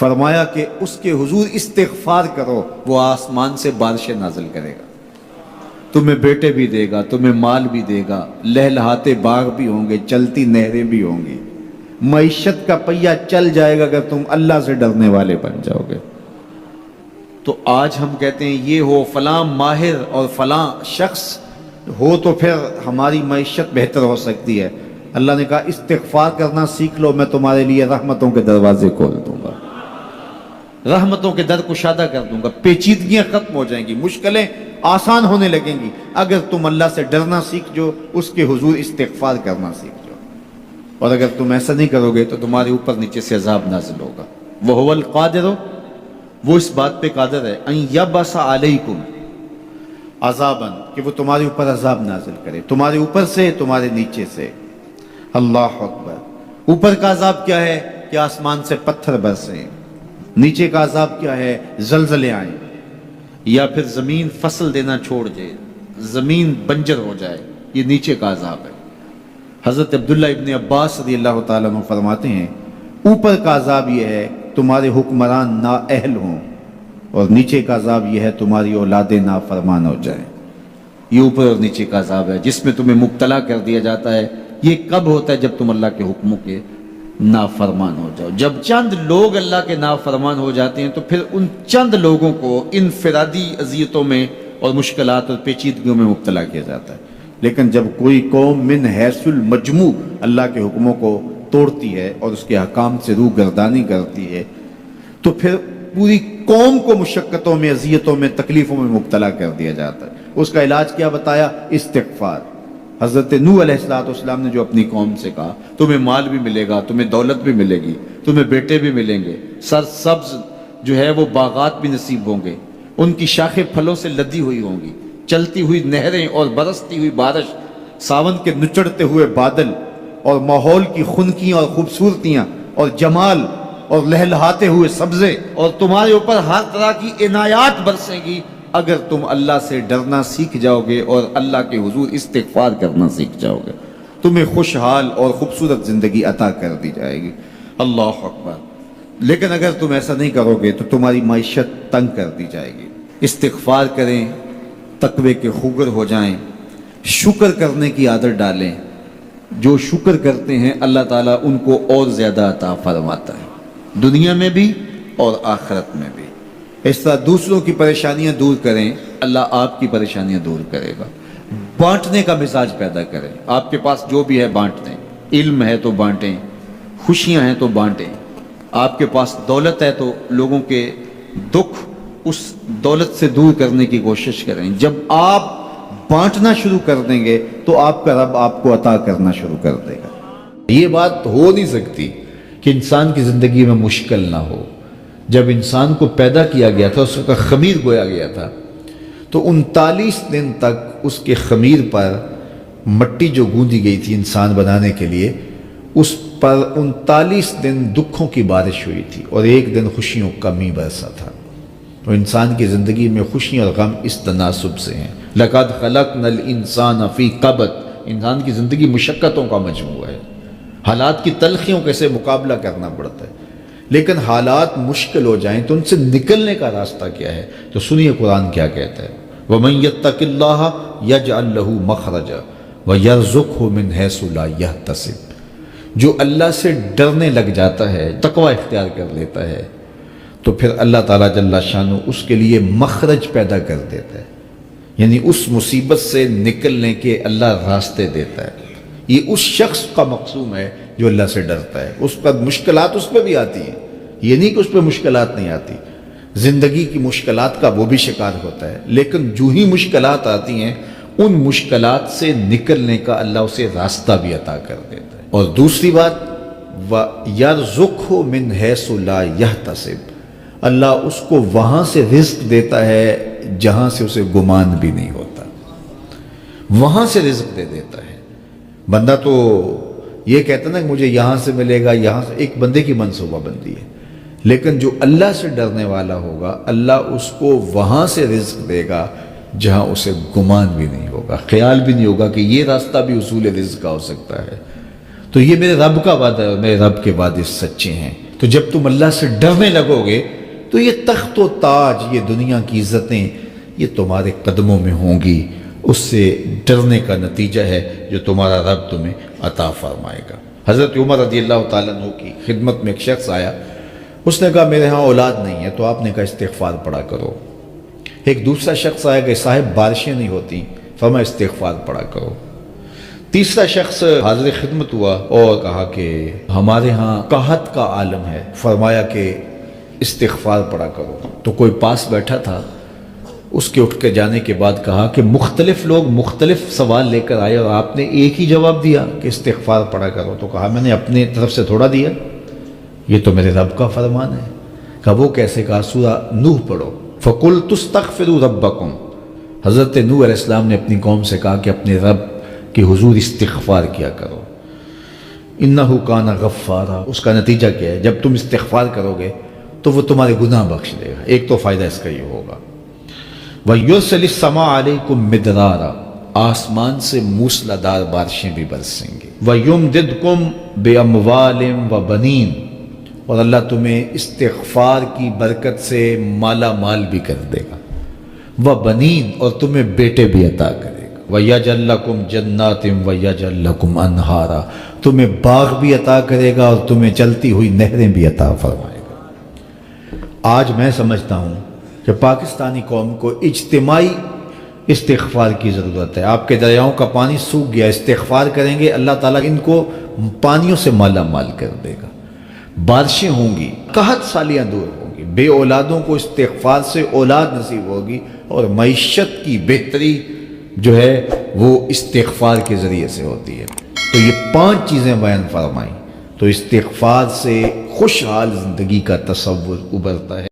فرمایا کہ اس کے حضور استغفار کرو، وہ آسمان سے بارشیں نازل کرے گا، تمہیں بیٹے بھی دے گا، تمہیں مال بھی دے گا، لہلہاتے باغ بھی ہوں گے، چلتی نہریں بھی ہوں گی، معیشت کا پہیہ چل جائے گا اگر تم اللہ سے ڈرنے والے بن جاؤ گے۔ تو آج ہم کہتے ہیں یہ ہو فلاں ماہر اور فلاں شخص ہو تو پھر ہماری معیشت بہتر ہو سکتی ہے۔ اللہ نے کہا استغفار کرنا سیکھ لو، میں تمہارے لیے رحمتوں کے دروازے کھول دوں گا، رحمتوں کے در کشادہ کر دوں گا، پیچیدگیاں ختم ہو جائیں گی، مشکلیں آسان ہونے لگیں گی اگر تم اللہ سے ڈرنا سیکھ جو، اس کے حضور استغفار کرنا سیکھ جو۔ اور اگر تم ایسا نہیں کرو گے تو تمہارے اوپر نیچے سے عذاب نازل ہوگا۔ وَهُوَ الْقَادِرُ، وہ اس بات پہ قادر ہے، ان یبس علیکم عذاباً، کہ وہ تمہارے اوپر عذاب نازل کرے، تمہارے اوپر سے، تمہارے نیچے سے۔ اللہ اکبر۔ اوپر کا عذاب کیا ہے کہ آسمان سے پتھر برسیں، نیچے کا عذاب کیا ہے زلزلے آئیں، یا پھر زمین فصل دینا چھوڑ جائے، زمین بنجر ہو جائے، یہ نیچے کا عذاب ہے۔ حضرت عبداللہ ابن عباس رضی اللہ تعالیٰ عنہ فرماتے ہیں اوپر کا عذاب یہ ہے تمہارے حکمران نااہل ہوں، اور نیچے کا عذاب یہ ہے تمہاری اولادیں نافرمان ہو جائیں۔ یہ اوپر اور نیچے کا عذاب ہے جس میں تمہیں مبتلا کر دیا جاتا ہے۔ یہ کب ہوتا ہے؟ جب تم اللہ کے حکموں کے نافرمان ہو جاؤ۔ جب چند لوگ اللہ کے نافرمان ہو جاتے ہیں تو پھر ان چند لوگوں کو انفرادی اذیتوں میں اور مشکلات اور پیچیدگیوں میں مبتلا کیا جاتا ہے۔ لیکن جب کوئی قوم من حیث المجموع اللہ کے حکموں کو توڑتی ہے اور اس کے حکام سے روح گردانی کرتی ہے تو پھر پوری قوم کو مشقتوں میں، اذیتوں میں، تکلیفوں میں مبتلا کر دیا جاتا ہے۔ اس کا علاج کیا بتایا؟ استغفار۔ حضرت نوح علیہ السلام نے جو اپنی قوم سے کہا تمہیں مال بھی ملے گا، تمہیں دولت بھی ملے گی، تمہیں بیٹے بھی ملیں گے، سرسبز جو ہے وہ باغات بھی نصیب ہوں گے، ان کی شاخیں پھلوں سے لدی ہوئی ہوں گی، چلتی ہوئی نہریں اور برستی ہوئی بارش، ساون کے نچڑتے ہوئے بادل، اور ماحول کی خنکیاں اور خوبصورتیاں اور جمال اور لہلہاتے ہوئے سبزے، اور تمہارے اوپر ہر طرح کی عنایات برسیں گی اگر تم اللہ سے ڈرنا سیکھ جاؤ گے اور اللہ کے حضور استغفار کرنا سیکھ جاؤ گے، تمہیں خوشحال اور خوبصورت زندگی عطا کر دی جائے گی۔ اللہ اکبر۔ لیکن اگر تم ایسا نہیں کرو گے تو تمہاری معیشت تنگ کر دی جائے گی۔ استغفار کریں، تقوی کے خوگر ہو جائیں، شکر کرنے کی عادت ڈالیں۔ جو شکر کرتے ہیں اللہ تعالیٰ ان کو اور زیادہ عطا فرماتا ہے، دنیا میں بھی اور آخرت میں بھی۔ اس طرح دوسروں کی پریشانیاں دور کریں، اللہ آپ کی پریشانیاں دور کرے گا۔ بانٹنے کا مزاج پیدا کریں، آپ کے پاس جو بھی ہے بانٹ دیں، علم ہے تو بانٹیں، خوشیاں ہیں تو بانٹیں، آپ کے پاس دولت ہے تو لوگوں کے دکھ اس دولت سے دور کرنے کی کوشش کریں۔ جب آپ بانٹنا شروع کر دیں گے تو آپ کا رب آپ کو عطا کرنا شروع کر دے گا۔ یہ بات ہو نہیں سکتی کہ انسان کی زندگی میں مشکل نہ ہو۔ جب انسان کو پیدا کیا گیا تھا، اس کا خمیر گویا گیا تھا، تو 39 دن تک اس کے خمیر پر مٹی جو گوندی گئی تھی انسان بنانے کے لیے، اس پر 39 دن دکھوں کی بارش ہوئی تھی اور ایک دن خوشیوں کا می برسا تھا۔ تو انسان کی زندگی میں خوشیاں اور غم اس تناسب سے ہیں۔ لَقَدْ خَلَقْنَا الْإِنسَانَ فِي قَبْضٍ، انسان کی زندگی مشقتوں کا مجموعہ ہے، حالات کی تلخیوں کے سے مقابلہ کرنا پڑتا ہے۔ لیکن حالات مشکل ہو جائیں تو ان سے نکلنے کا راستہ کیا ہے؟ تو سنیے قرآن کیا کہتا ہے، وَمَن يَتَّقِ اللَّهَ يَجْعَلْ لَهُ مَخْرَجًا وَيَرْزُقْهُ مِنْ حَيْثُ لَا يَحْتَسِبُ، جو اللہ سے ڈرنے لگ جاتا ہے، تقوی اختیار کر لیتا ہے، تو پھر اللہ تعالیٰ جل شانہ اس کے لیے مخرج پیدا کر دیتا ہے، یعنی اس مصیبت سے نکلنے کے اللہ راستے دیتا ہے۔ یہ اس شخص کا مقصوم ہے جو اللہ سے ڈرتا ہے۔ اس پر مشکلات اس پہ بھی آتی ہیں، یہ نہیں کہ اس پہ مشکلات نہیں آتی، زندگی کی مشکلات کا وہ بھی شکار ہوتا ہے، لیکن جو ہی مشکلات آتی ہیں ان مشکلات سے نکلنے کا اللہ اسے راستہ بھی عطا کر دیتا ہے۔ اور دوسری بات، وَيَرْزُقْهُ مِنْ حَيْثُ لَا يَحْتَسِبُ، اللہ اس کو وہاں سے رزق دیتا ہے جہاں سے اسے گمان بھی نہیں ہوتا، وہاں سے رزق دے دیتا ہے۔ بندہ تو یہ کہتا نا کہ مجھے یہاں سے ملے گا، یہاں سے، ایک بندے کی منصوبہ بندی ہے، لیکن جو اللہ سے ڈرنے والا ہوگا اللہ اس کو وہاں سے رزق دے گا جہاں اسے گمان بھی نہیں ہوگا، خیال بھی نہیں ہوگا کہ یہ راستہ بھی حصول رزق کا ہو سکتا ہے۔ تو یہ میرے رب کا وعدہ ہے اور میرے رب کے وعدے سچے ہیں۔ تو جب تم اللہ سے ڈرنے لگو گے تو یہ تخت و تاج، یہ دنیا کی عزتیں، یہ تمہارے قدموں میں ہوں گی۔ اس سے ڈرنے کا نتیجہ ہے جو تمہارا رب تمہیں عطا فرمائے گا۔ حضرت عمر رضی اللہ تعالیٰ عنہ کی خدمت میں ایک شخص آیا، اس نے کہا میرے ہاں اولاد نہیں ہے، تو آپ نے کہا استغفار پڑھا کرو۔ ایک دوسرا شخص آیا کہ صاحب بارشیں نہیں ہوتی، فرمایا استغفار پڑھا کرو۔ تیسرا شخص حاضر خدمت ہوا اور کہا کہ ہمارے ہاں قحط کا عالم ہے، فرمایا کہ استغفار پڑھا کرو۔ تو کوئی پاس بیٹھا تھا، اس کے اٹھ کے جانے کے بعد کہا کہ مختلف لوگ مختلف سوال لے کر آئے اور آپ نے ایک ہی جواب دیا کہ استغفار پڑھا کرو۔ تو کہا میں نے اپنے طرف سے تھوڑا دیا، یہ تو میرے رب کا فرمان ہے۔ کہا وہ کیسے؟ کہا سورہ نوح پڑھو، فَقُلْتُ اسْتَغْفِرُوا رَبَّكُمْ۔ حضرت نوح علیہ السلام نے اپنی قوم سے کہا کہ اپنے رب کے حضور استغفار کیا کرو، اِنَّهُ كَانَ غَفَّارًا۔ اس کا نتیجہ کیا ہے؟ جب تم استغفار کرو گے تو وہ تمہارے گناہ بخش دے گا۔ ایک تو فائدہ اس کا یہ ہوگا، وَيُرْسِلِ السَّمَاءَ عَلَيْكُمْ مِدْرَارًا، آسمان سے موسلادھار بارشیں بھی برسیں گی، وَيُمْدِدْكُمْ بِأَمْوَالٍ وَبَنِينَ، اور اللہ تمہیں استغفار کی برکت سے مالا مال بھی کر دے گا، وَبَنِينَ، اور تمہیں بیٹے بھی عطا کرے گا، وَيَجْعَلْ لَكُمْ جَنَّاتٍ وَيَجْعَلْ لَكُمْ أَنْهَارًا، تمہیں باغ بھی عطا کرے گا اور تمہیں چلتی ہوئی نہریں بھی عطا فرمائے گا۔ آج میں سمجھتا ہوں کہ پاکستانی قوم کو اجتماعی استغفار کی ضرورت ہے۔ آپ کے دریاؤں کا پانی سوکھ گیا، استغفار کریں گے اللہ تعالیٰ ان کو پانیوں سے مالا مال کر دے گا، بارشیں ہوں گی، قحط سالیاں دور ہوں گی، بے اولادوں کو استغفار سے اولاد نصیب ہوگی، اور معیشت کی بہتری جو ہے وہ استغفار کے ذریعے سے ہوتی ہے۔ تو یہ 5 چیزیں بیان فرمائیں تو استغفار سے خوشحال زندگی کا تصور ابھرتا ہے۔